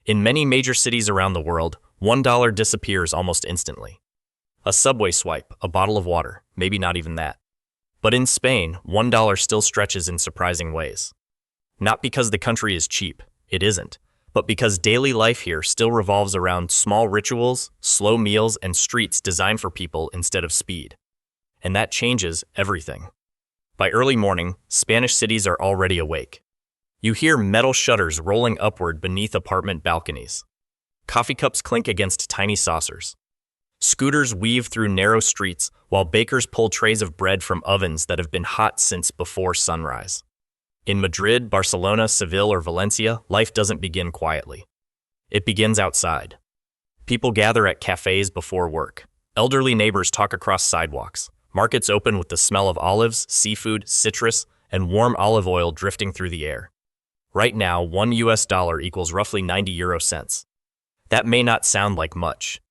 In many major cities around the world, $1 disappears almost instantly. A subway swipe, a bottle of water, maybe not even that. But in Spain, $1 still stretches in surprising ways. Not because the country is cheap, it isn't, but because daily life here still revolves around small rituals, slow meals, and streets designed for people instead of speed. And that changes everything. By early morning, Spanish cities are already awake. You hear metal shutters rolling upward beneath apartment balconies. Coffee cups clink against tiny saucers. Scooters weave through narrow streets while bakers pull trays of bread from ovens that have been hot since before sunrise. In Madrid, Barcelona, Seville, or Valencia, life doesn't begin quietly. It begins outside. People gather at cafes before work. Elderly neighbors talk across sidewalks. Markets open with the smell of olives, seafood, citrus, and warm olive oil drifting through the air. Right now, $1 equals roughly 90 euro cents. That may not sound like much.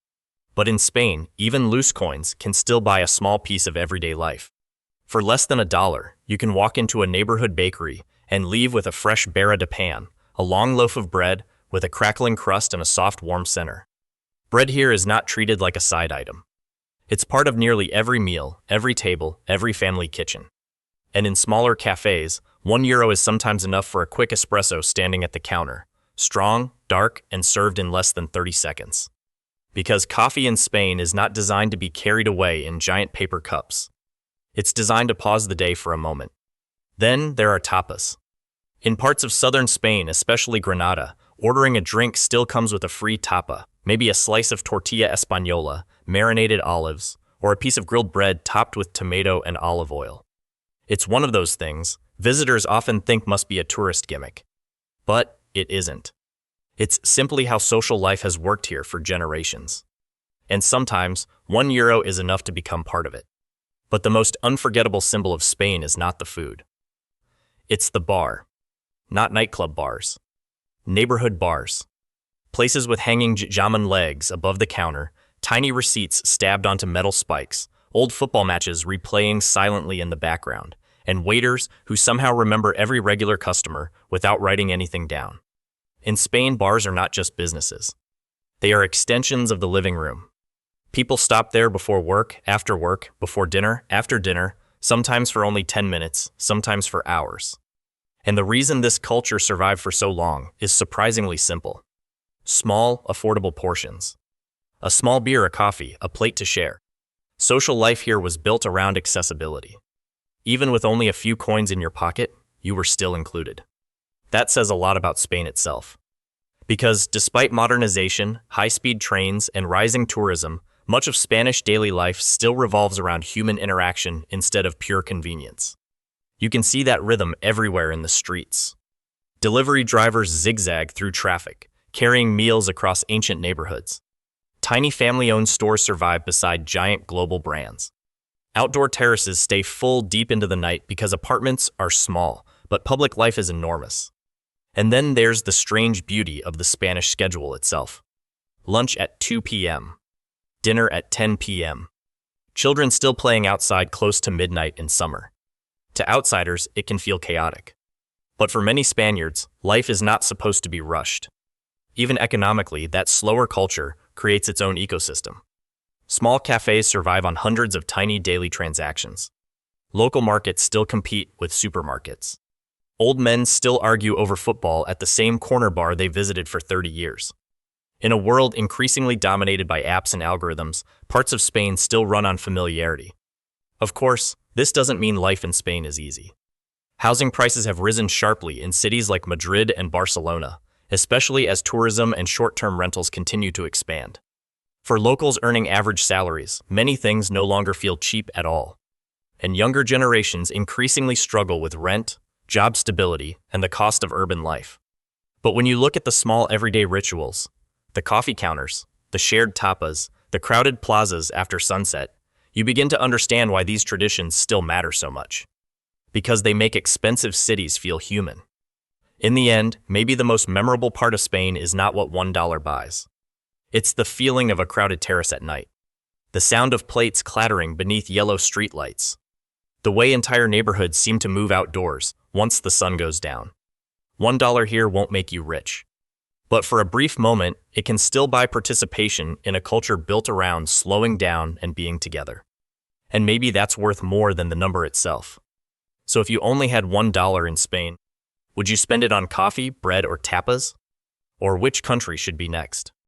But in Spain, even loose coins can still buy a small piece of everyday life. For less than $1, you can walk into a neighborhood bakery and leave with a fresh barra de pan, a long loaf of bread with a crackling crust and a soft, warm center. Bread here is not treated like a side item. It's part of nearly every meal, every table, every family kitchen. And in smaller cafes, €1 is sometimes enough for a quick espresso standing at the counter, strong, dark, and served in less than 30 seconds. Because coffee in Spain is not designed to be carried away in giant paper cups. It's designed to pause the day for a moment. Then there are tapas. In parts of southern Spain, especially Granada, ordering a drink still comes with a free tapa, maybe a slice of tortilla española, marinated olives, or a piece of grilled bread topped with tomato and olive oil. It's one of those things visitors often think must be a tourist gimmick. But it isn't. It's simply how social life has worked here for generations. And sometimes, €1 is enough to become part of it. But the most unforgettable symbol of Spain is not the food. It's the bar. Not nightclub bars. Neighborhood bars. Places with hanging jamon legs above the counter, tiny receipts stabbed onto metal spikes, old football matches replaying silently in the background, and waiters who somehow remember every regular customer without writing anything down. In Spain, bars are not just businesses. They are extensions of the living room. People stop there before work, before dinner, after dinner, sometimes for only 10 minutes, sometimes for hours. And the reason this culture survived for so long is surprisingly simple. Small, affordable portions. A small beer, a coffee, a plate to share. Social life here was built around accessibility. Even with only a few coins in your pocket, you were still included. That says a lot about Spain itself. Because despite modernization, high-speed trains, and rising tourism, much of Spanish daily life still revolves around human interaction instead of pure convenience. You can see that rhythm everywhere in the streets. Delivery drivers zigzag through traffic, carrying meals across ancient neighborhoods. Tiny family-owned stores survive beside giant global brands. Outdoor terraces stay full deep into the night because apartments are small, but public life is enormous. And then there's the strange beauty of the Spanish schedule itself. Lunch at 2 p.m. Dinner at 10 p.m. Children still playing outside close to midnight in summer. To outsiders, it can feel chaotic. But for many Spaniards, life is not supposed to be rushed. Even economically, that slower culture creates its own ecosystem. Small cafes survive on hundreds of tiny daily transactions. Local markets still compete with supermarkets. Old men still argue over football at the same corner bar they visited for 30 years. In a world increasingly dominated by apps and algorithms, parts of Spain still run on familiarity. Of course, this doesn't mean life in Spain is easy. Housing prices have risen sharply in cities like Madrid and Barcelona, especially as tourism and short-term rentals continue to expand. For locals earning average salaries, many things no longer feel cheap at all. And younger generations increasingly struggle with rent, job stability, and the cost of urban life. But when you look at the small everyday rituals, the coffee counters, the shared tapas, the crowded plazas after sunset, you begin to understand why these traditions still matter so much. Because they make expensive cities feel human. In the end, maybe the most memorable part of Spain is not what $1 buys. It's the feeling of a crowded terrace at night. The sound of plates clattering beneath yellow streetlights. The way entire neighborhoods seem to move outdoors once the sun goes down. $1 here won't make you rich. But for a brief moment, it can still buy participation in a culture built around slowing down and being together. And maybe that's worth more than the number itself. So if you only had $1 in Spain, would you spend it on coffee, bread, or tapas? Or which country should be next?